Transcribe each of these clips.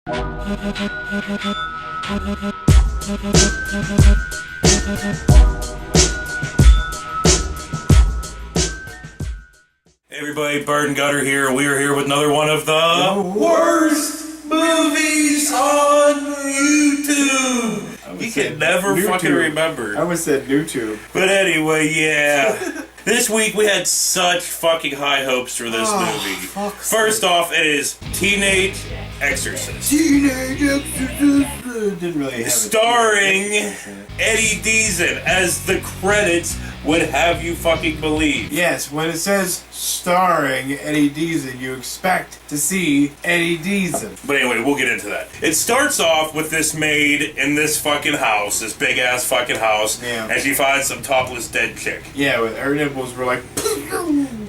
Hey everybody, Bird and Gutter here. We are here with another one of the worst movies on YouTube. You can never fucking remember. I almost said YouTube. But anyway, yeah. This week we had such fucking high hopes for this movie. First off, it is Teenage Exorcist. Teenage Exorcist. Didn't really have starring Eddie Deezen, as the credits would have you fucking believe. Yes, when it says starring Eddie Deezen, you expect to see Eddie Deezen. But anyway, we'll get into that. It starts off with this maid in this fucking house, this big ass fucking house, and she finds some topless dead chick. Yeah, with her nipples were like...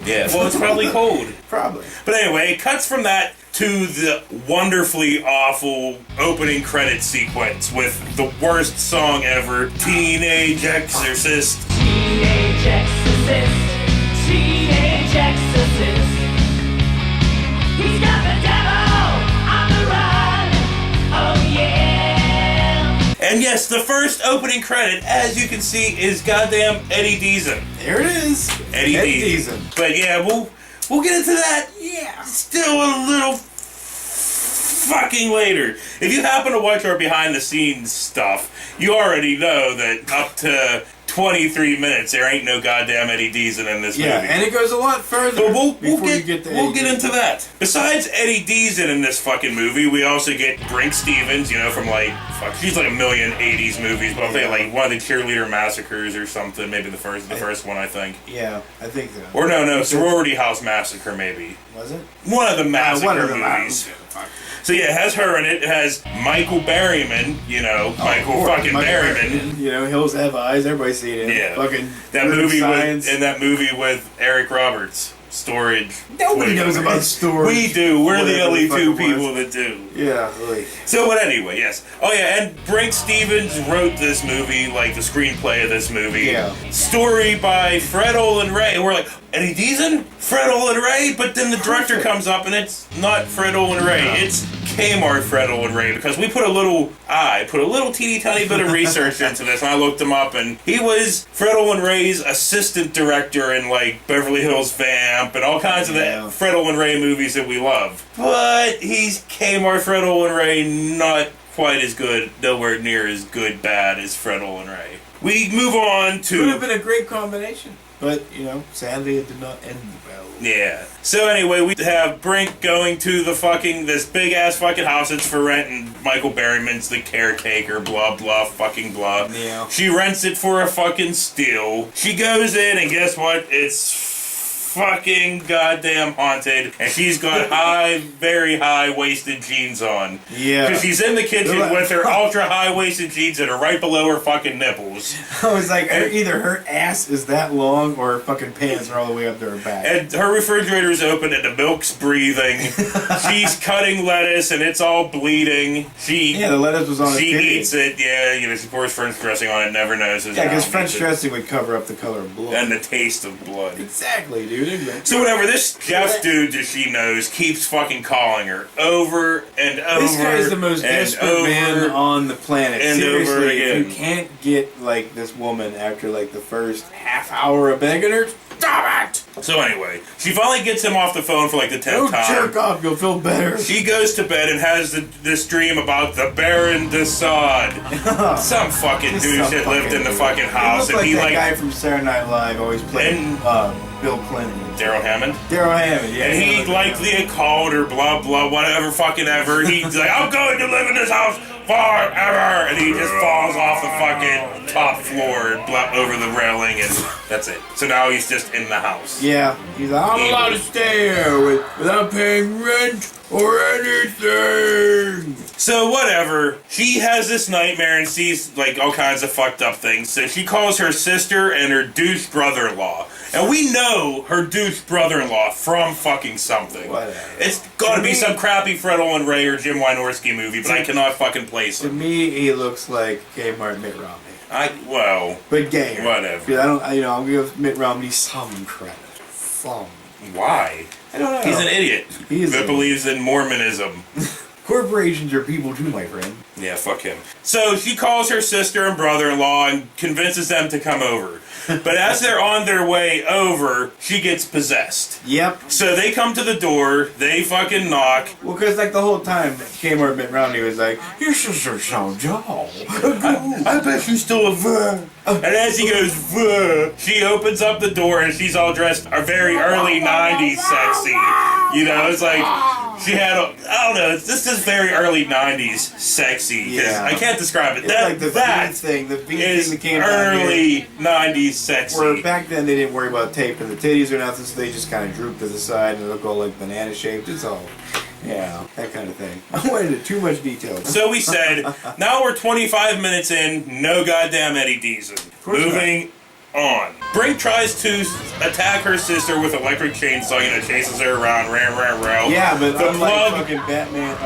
Yeah, well, it's probably cold. Probably. But anyway, it cuts from that to the wonderfully awful opening credit sequence with the worst song ever, Teenage Exorcist. Teenage Exorcist, Teenage Exorcist. He's got the devil on the run, oh yeah. And yes, the first opening credit, as you can see, is goddamn Eddie Deezen. There it is. Eddie Deezen. But yeah, we'll get into that. Yeah. Still a little fucking later. If you happen to watch our behind the scenes stuff, you already know that up to 23 minutes there ain't no goddamn Eddie Deezen in this movie. Yeah, and it goes a lot further. But we'll get into that. Besides Eddie Deezen in this fucking movie, we also get Brink Stevens, you know, from she's like a million 80s movies, but I'm thinking like one of the Cheerleader Massacres or something, maybe the first one, I think. Yeah, I think so. Or no, Sorority House Massacre, maybe. Was it? One of the Massacre movies. So yeah, it has her in it. It has Michael Berryman, you know, Michael Berryman. You know, Hills Have Eyes. Everybody's seen it. Yeah, fucking that movie with Eric Roberts. Storage. Nobody knows about storage. We do. We're the only two people that do. Yeah, really. So, but anyway, yes. Oh yeah, and Brink Stevens wrote this movie, like the screenplay of this movie. Yeah. Story by Fred Olin Ray. And we're like, Eddie Deezen? Fred Olin Ray? But then the director comes up and it's not Fred Olin Ray. It's Kmart Fred Olin Ray, because we put a little teeny tiny bit of research into this, and I looked him up, and he was Fred Olin Ray's assistant director in like Beverly Hills Vamp and all kinds of the Fred Olin Ray movies that we love. But he's Kmart Fred Olin Ray, not quite as good, nowhere near as good bad as Fred Olin Ray. We move on to... Would have been a great combination. But, you know, sadly it did not end well. Yeah. So anyway, we have Brink going to this big ass fucking house that's for rent, and Michael Berryman's the caretaker, blah blah fucking blah. Yeah. She rents it for a fucking steal. She goes in, and guess what? It's fucking goddamn haunted, and she's got very high-waisted jeans on. Yeah. Because she's in the kitchen with her ultra-high-waisted jeans that are right below her fucking nipples. I was like, either her ass is that long or her fucking pants are all the way up to her back. And her refrigerator is open and the milk's breathing. She's cutting lettuce and it's all bleeding. The lettuce was on She eats it, she pours French dressing on it, never notices. Yeah, because French dressing would cover up the color of blood. And the taste of blood. Exactly, dude. So whatever, this Jeff dude that she knows keeps fucking calling her over and over. This guy is the most desperate man on the planet. And seriously, over again. if you can't get like this woman after like the first half hour of begging her, stop it! So anyway, she finally gets him off the phone for like the 10th time. Jerk off, you'll feel better. She goes to bed and has this dream about the Baron de Sade. Some fucking douche that lived in the fucking house. He looked like that guy from Saturday Night Live always played Bill Clinton. Daryl Hammond? Daryl Hammond, yeah. And he liked the occult or blah blah whatever fucking ever. He's like, I'm going to live in this house forever, and he just falls off the fucking top floor and over the railing, and that's it. So now he's just in the house. Yeah, he's like, I'm allowed to stay here without paying rent or anything. So whatever, she has this nightmare and sees like all kinds of fucked up things. So she calls her sister and her douche brother-in-law. And we know her douche brother-in-law from fucking something. Whatever. It's gotta be some crappy Fred Olin Ray or Jim Wynorski movie, but I cannot fucking place him. To me, he looks like Kmart Mitt Romney. But gayer. Whatever. I'll give Mitt Romney some credit. Some. Why? I don't know. He's an idiot He is that believes in Mormonism. Corporations are people too, my friend. Yeah, fuck him. So she calls her sister and brother-in-law and convinces them to come over. But as they're on their way over, she gets possessed. Yep. So they come to the door, they fucking knock. Well, because like the whole time Kmart been around, he was like, "Your sister so tall." I bet she's still a virgin. And as he goes, "Vuh," she opens up the door and she's all dressed a very early 90s sexy. You know, it's like she had a, I don't know, this is very early 90s sexy. Yeah. I can't describe it. It's That, like the that V thing, the V is thing that came out here. early 90s sexy. Where back then they didn't worry about taping the titties or nothing, so they just kind of droop to the side and look all like banana shaped. It's all, yeah, that kind of thing. I went into too much detail. So we said, now we're 25 minutes in, no goddamn Eddie Deezen. Moving on. Brink tries to attack her sister with electric chainsaw, you know, chases her around, row. Yeah, but the unlike plug, fucking Batman,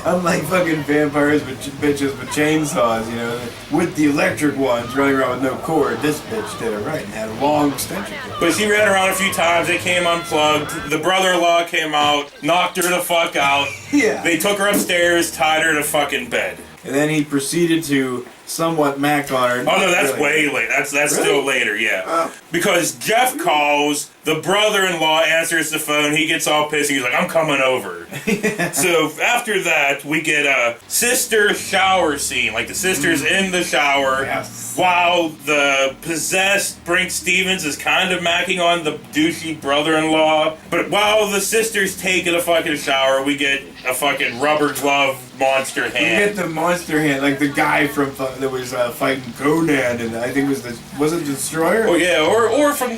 unlike fucking vampires with bitches with chainsaws, you know, with the electric ones running around with no cord, this bitch did it right and had a long extension cord. but she ran around a few times, they came unplugged, the brother-in-law came out, knocked her the fuck out, Yeah. they took her upstairs, tied her to fucking bed. And then he proceeded to somewhat mac on her. Oh no, that's Really. way late. That's Really? still later, yeah. Oh. Because Jeff calls, the brother-in-law answers the phone, he gets all pissed, he's like, I'm coming over. So after that, we get a sister shower scene. Like the sister's in the shower, Yes. while the possessed Brink Stevens is kind of macking on the douchey brother-in-law. But while the sister's taking a fucking shower, we get a fucking rubber glove monster You hand. get the monster hand, like the guy from that was fighting Conan, and I think was it Destroyer? Oh yeah, or from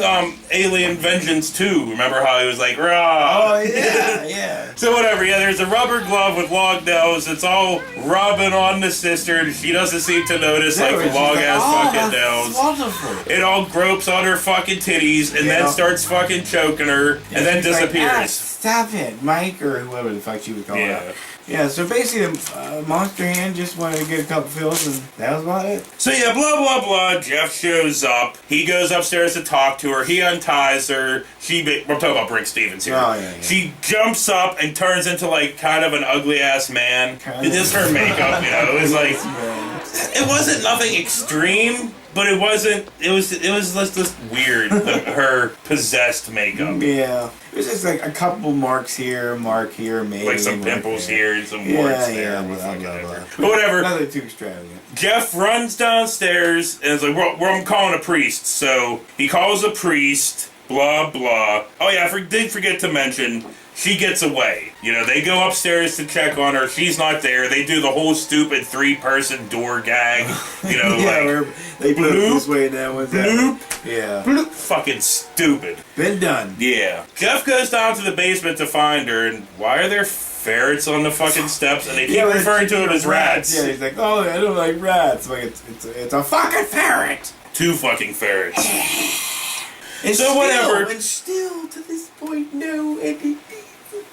Alien Vengeance 2. Remember how he was like, rah? Oh yeah, yeah. So whatever, yeah, there's a rubber glove with long nails. It's all rubbing on the sister, and she doesn't seem to notice, like, She's long like, ass "Oh, fucking that's nails. wonderful. It all gropes on her fucking titties, and Yeah. then starts fucking choking her, and then She's like, "Ah, disappears. stop it, Mike," or whoever the fuck she was calling Yeah. out. Yeah, so basically, Monster Hand just wanted to get a couple fills, and that was about it. So yeah, blah blah blah. Jeff shows up. He goes upstairs to talk to her. He unties her. We're talking about Brink Stevens here. Oh, yeah. She jumps up and turns into like kind of an ugly ass man. Kind It is her makeup, you know. It was like Man. it wasn't nothing extreme, but it wasn't. It was just weird. Her possessed makeup, Yeah, it was just like a couple marks here, mark here, maybe. like some mark pimples there. here and some Yeah, warts yeah, there. blah, Fucking blah, whatever. blah. But whatever. Nothing too extravagant. Jeff runs downstairs and is like, well, I'm calling a priest. So he calls a priest, blah, blah. Oh, yeah, I did forget to mention, she gets away. You know, they go upstairs to check on her. She's not there. They do the whole stupid 3-person door gag. You know, Yeah, like, where they put it bloop, this way and that one's that. bloop, Yeah. bloop. Fucking stupid. Been done. Yeah. Jeff goes down to the basement to find her, and why are there ferrets on the fucking steps? And they keep but referring to them as rats. Yeah, he's like, oh, I don't like rats. Like, it's a fucking ferret. 2 fucking ferrets. And So whatever. And still, to this point, no Eddie Deezen.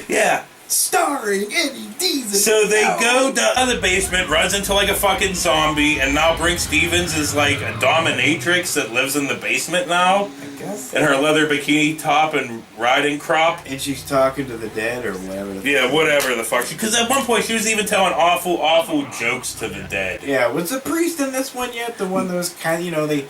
Yeah. Starring Eddie Deezen. So they go down the basement, runs into like a fucking zombie, and now Brink Stevens is like a dominatrix that lives in the basement now. I guess. In her leather bikini top and riding crop. And she's talking to the dead or whatever. Yeah, whatever the fuck. Because at one point she was even telling awful, awful jokes to the dead. Yeah, was the priest in this one yet? The one that was kind of, you know, the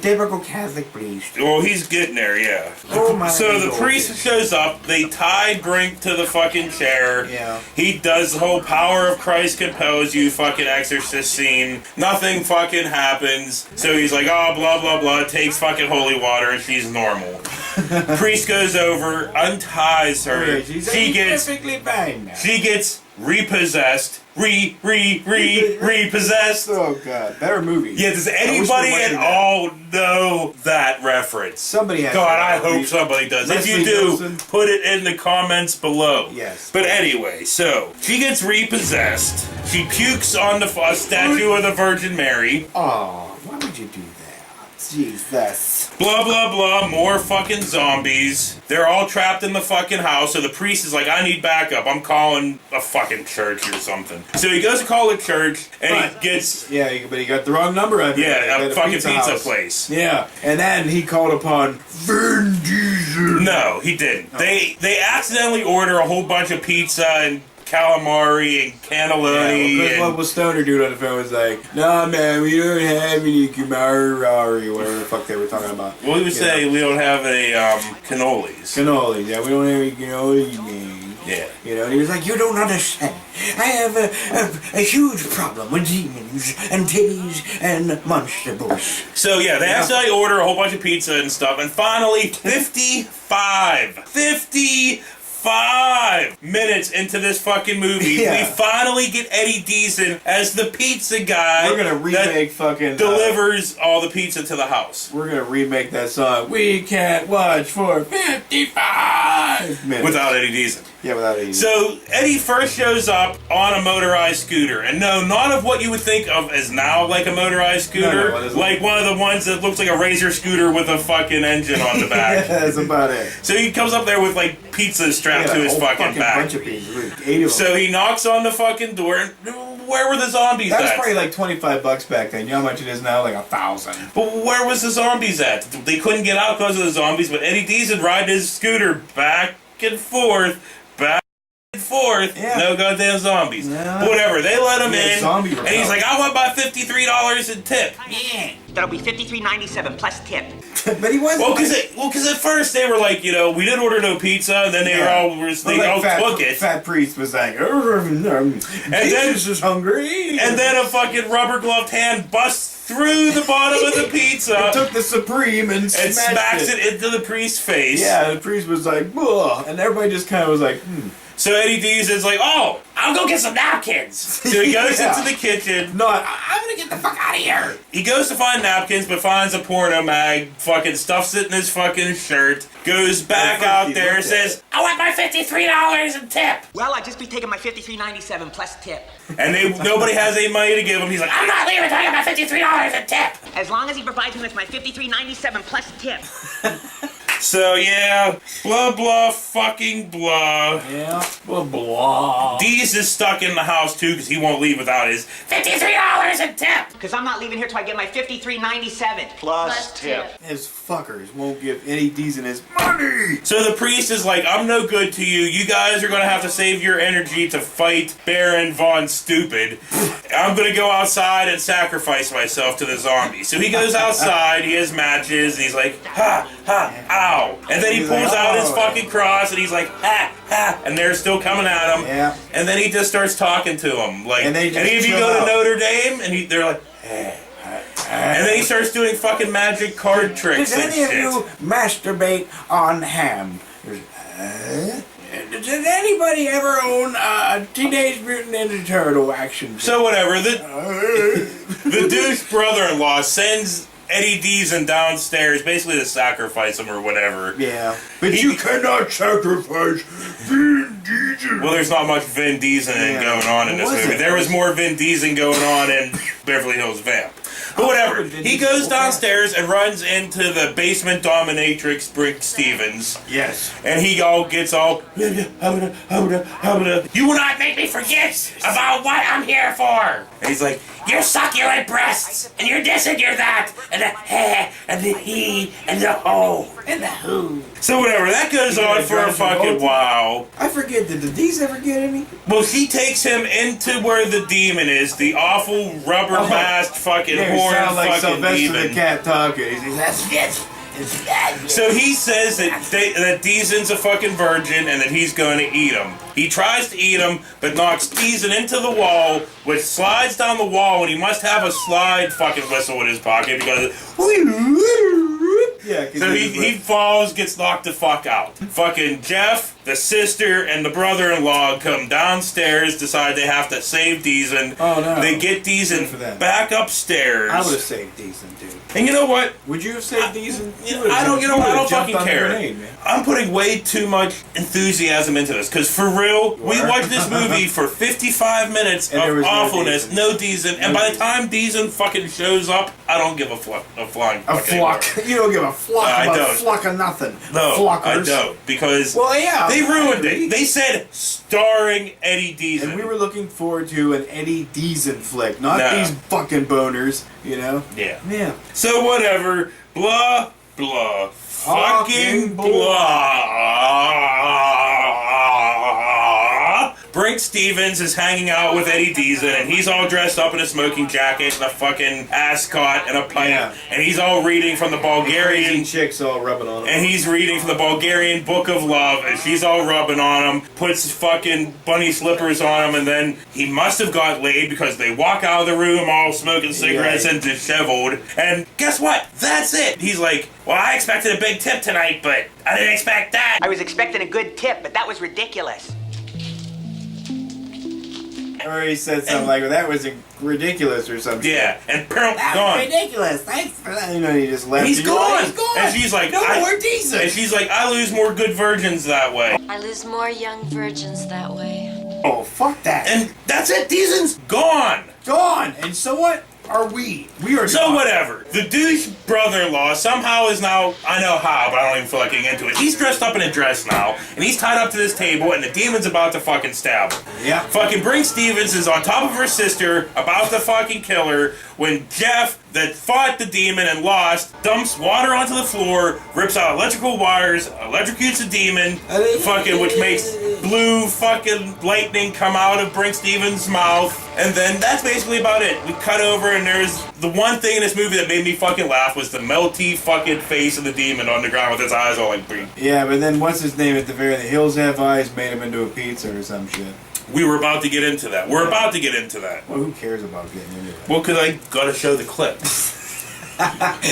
typical Catholic priest. Well, he's getting there, yeah. Oh my So the Lord. priest shows up, they tie Brink to the fucking chair. Yeah. He does the whole power of Christ compels you fucking exorcist scene. Nothing fucking happens. So he's like, oh, blah, blah, blah, takes fucking holy water, and she's normal. Priest goes over, unties her. Okay, she's perfectly fine now. She gets repossessed. Repossessed. Oh god, better movie. Yeah, does I wish anybody they at went all know that reference? Somebody has. God, to. I hope somebody does. If you Leslie do, Nielsen. put it in the comments below. Yes. But anyway, so she gets repossessed. She pukes on the statue of the Virgin Mary. Oh, why would you do that? Jesus. Blah, blah, blah. More fucking zombies. They're all trapped in the fucking house. So the priest is like, I need backup. I'm calling a fucking church or something. So he goes to call a church, and he gets... Yeah, but he got the wrong number. I think. Yeah, a fucking pizza house. place. Yeah, and then he called upon Vin Diesel. No, he didn't. They accidentally order a whole bunch of pizza and calamari and cannelloni. Yeah, well, what was Stoner dude on the phone was like, nah, man, we don't have any calamari or whatever the fuck they were talking about. Well, he would say we don't have any cannolis. Cannolis, yeah, we don't have any cannolis, man. Yeah. You know, and he was like, you don't understand. I have a huge problem with demons and titties and monster bush. So, yeah, they accidentally order a whole bunch of pizza and stuff, and finally, 55 minutes into this fucking movie, we finally get Eddie Deezen as the pizza guy. We're gonna remake fucking delivers all the pizza to the house. We're gonna remake that song. We can't watch for 55 minutes without Eddie Deezen. Yeah, without Eddie. So Eddie first shows up on a motorized scooter, and no, not of what you would think of as now like a motorized scooter, like one of the ones that looks like a Razor scooter with a fucking engine on the back. Yeah, that's about it. So he comes up there with like pizza strapped to his fucking back. Bunch of pizza. 8 of them. So he knocks on the fucking door, and where were the zombies that at? was probably like $25 back then. You know how much it is now? Like 1,000. But where was the zombies at? They couldn't get out because of the zombies, but Eddie Deezen riding his scooter back and forth, no goddamn zombies. Yeah. But whatever, they let him in, and he's like, I want my $53 in tip. Yeah, that'll be $53.97 plus tip. But he wasn't. Well, because at first they were like, you know, we didn't order no pizza, and then they all took it. Fat Priest was like, Jesus is hungry. And then a fucking rubber gloved hand busts through the bottom of the pizza. It took the Supreme and smacks it into the priest's face. Yeah, the priest was like, ugh, and everybody just kind of was like, So Eddie Deezen's like, oh, I'll go get some napkins. So he goes into the kitchen. No, I'm gonna get the fuck out of here. He goes to find napkins, but finds a porno mag, fucking stuffs it in his fucking shirt, goes back out there and says, I want my $53 in tip. Well, I'd just be taking my $53.97 plus tip. And nobody has any money to give him. He's like, I'm not leaving until I get my $53 in tip. As long as he provides me with my $53.97 plus tip. So yeah, blah blah fucking blah. Yeah, blah blah. Deez is stuck in the house too because he won't leave without his $53 in tip. Because I'm not leaving here till I get my $53.97 plus tip. His fuckers won't give Eddie Deezen his money. So the priest is like, I'm no good to you. You guys are gonna have to save your energy to fight Baron Von Stupid. I'm gonna go outside and sacrifice myself to the zombie. So he goes outside. He has matches. And he's like, ha ha ow. And then he pulls out his fucking cross and he's like, ha, ha, and they're still coming at him. Yeah. And then he just starts talking to them. Like, and any of you go to Notre Dame? And they're like, eh. And then he starts doing fucking magic card tricks and shit. Does any of you masturbate on ham? Did anybody ever own a Teenage Mutant Ninja Turtle action? So whatever, the douche brother-in-law sends Eddie Deezen downstairs, basically to sacrifice him or whatever. Yeah. But you cannot sacrifice Vin Diesel. Well, there's not much Vin Diesel going on in this movie. There was more Vin Diesel going on in Beverly Hills Vamp. But whatever, he goes downstairs and runs into the basement dominatrix, Briggs Stevens. Yes. And he gets all, you will not make me forget about what I'm here for. And he's like, you're succulent breasts, and you're this and you're that, and the heh, and the he, and the ho, and the who. So whatever, that goes on for a fucking while. I forget, did the D's ever get any? Well, she takes him into where the demon is, the awful rubber masked fucking horn sound like fucking Sylvester demon. the cat talking. He's like, So he says that Deezen's a fucking virgin and that he's going to eat him. He tries to eat him, but knocks Deezen into the wall, which slides down the wall, and he must have a slide fucking whistle in his pocket because... Yeah, so he falls, gets knocked the fuck out. Fucking Jeff, the sister, and the brother-in-law come downstairs, decide they have to save Deezen. Oh, no. They get Deezen back upstairs. I would have saved Deezen, dude. And you know what? Would you have saved Deezen? I don't fucking care. I'm putting way too much enthusiasm into this, because for real, we watched this movie for 55 minutes of awfulness, no Deezen, and by the time Deezen fucking shows up, I don't give a flying fuck anymore. You don't give a flock about a flock of nothing. No, Flockers. I don't, because they ruined it. They said starring Eddie Deezen. And we were looking forward to an Eddie Deezen flick, not these fucking boners, you know? Yeah. Yeah. So whatever, blah, blah, fucking blah. Brink Stevens is hanging out with Eddie Deezen, and he's all dressed up in a smoking jacket and a fucking ascot and a pipe, and he's all reading from the Bulgarian chicks all rubbing on him. And he's reading from the Bulgarian Book of Love, and she's all rubbing on him, puts fucking bunny slippers on him, and then he must have got laid because they walk out of the room all smoking cigarettes and disheveled. And guess what? That's it. He's like, well, I expected a big tip tonight, but I didn't expect that. I was expecting a good tip, but that was ridiculous. Or he said something like, well, that was ridiculous or something. Yeah, and Pearl That gone. was ridiculous. Thanks for that. You know, he just left. He's gone. He's gone. And she's like, no more Deezen. And she's like, I lose more good virgins that way. I lose more young virgins that way. Oh, fuck that. And that's it. Deezen's gone. Gone. And so what are we? We are So gone. whatever. The douche brother-in-law somehow is now, I know how, but I don't even feel like getting into it. He's dressed up in a dress now, and he's tied up to this table, and the demon's about to fucking stab him. Yeah. Fucking Brink Stevens is on top of her sister, about to fucking kill her, when Jeff, that fought the demon and lost, dumps water onto the floor, rips out electrical wires, electrocutes the demon, fucking, which makes blue fucking lightning come out of Brink Stevens' mouth, and then that's basically about it. We cut over, and there's the one thing in this movie that made me fucking laugh was the melty fucking face of the demon on the ground with his eyes all like blink. Yeah, but then what's his name at the very end? The Hills Have Eyes made him into a pizza or some shit. We were about to get into that. We're about to get into that. Well, who cares about getting into that? Well, because I gotta show the clip.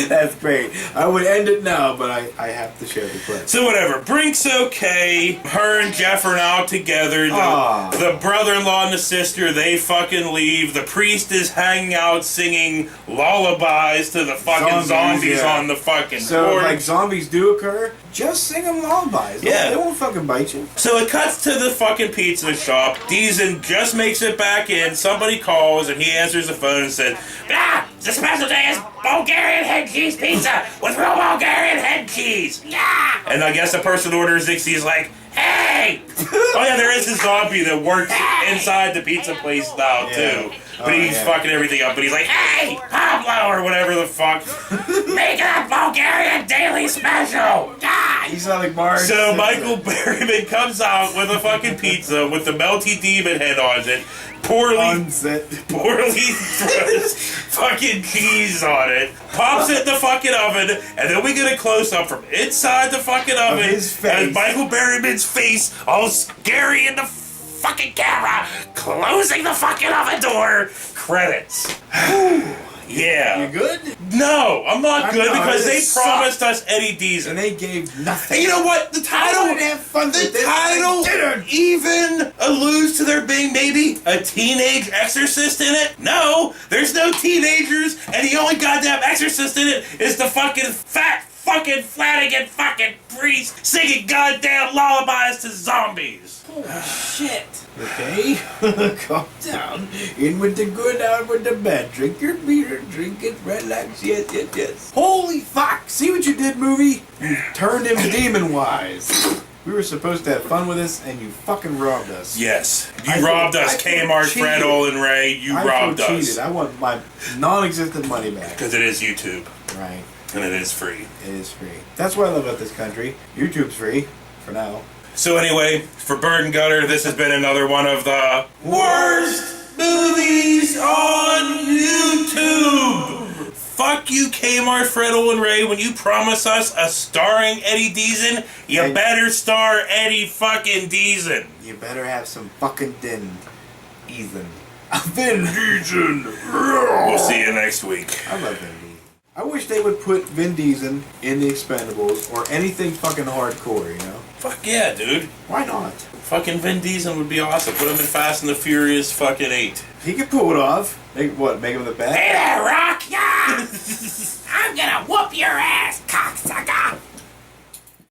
That's great. I would end it now, but I have to share the clip. So whatever. Brink's okay. Her and Jeff are now together. The brother-in-law and the sister, they fucking leave. The priest is hanging out singing lullabies to the fucking zombies on the fucking So, board. like, zombies do occur, just sing them lullabies. Yeah. They won't fucking bite you. So it cuts to the fucking pizza shop. Deezen just makes it back in. Somebody calls and he answers the phone and says, "Ah, the special day is Bulgarian head cheese pizza with real Bulgarian head cheese." Yeah. And I guess the person orders it. He's like, "Hey!" Oh yeah, there is a zombie that works inside the pizza place now too. But he's fucking everything up. But he's like, "Hey, Pablo," or whatever the fuck. "Make a Bulgarian daily special." He's not like Marge. So Michael Berryman comes out with a fucking pizza with the melty demon head on it, poorly throws fucking cheese on it, pops it in the fucking oven, and then we get a close up from inside the fucking oven his face. and Michael Berryman's face all scary in the fucking camera, closing the fucking oven door. Credits. Yeah. You good? No, I'm not good because they sucked. promised us Eddie Deezen. And they gave nothing. And you know what? The title, I wanted to have fun with this, title I didn't. even alludes to there being maybe a teenage exorcist in it. No, there's no teenagers, and the only goddamn exorcist in it is the fucking fat fucking Flanagan fucking priest singing goddamn lullabies to zombies. Oh, shit. Okay, calm down. In with the good, out with the bad. Drink your beer, drink it, relax, yes. Holy fuck! See what you did, movie? You turned him demon-wise. We were supposed to have fun with this, and you fucking robbed us. Yes, you I robbed feel- us, I feel Kmart, cheated. Fred, Olin, Ray. You robbed I feel us. cheated. I want my non-existent money back. Because it is YouTube, Right. and it is free. It is free. That's what I love about this country. YouTube's free, for now. So anyway, for Bird and Gutter, this has been another one of the worst movies on YouTube. Fuck you, Kmart, Fred, Olin, Ray. When you promise us a starring Eddie Deezen, you Hey. better star Eddie fucking Deezen. You better have some fucking Ethan. Vin Diesel. We'll see you next week. I love Vin Diesel. I wish they would put Vin Diesel in the Expendables or anything fucking hardcore, you know? Fuck yeah, dude. Why not? Fucking Vin Diesel would be awesome. Put him in Fast and the Furious fucking 8. He could pull it off. Make him the best? Hey there, Rock! Yeah! I'm gonna whoop your ass, cocksucker!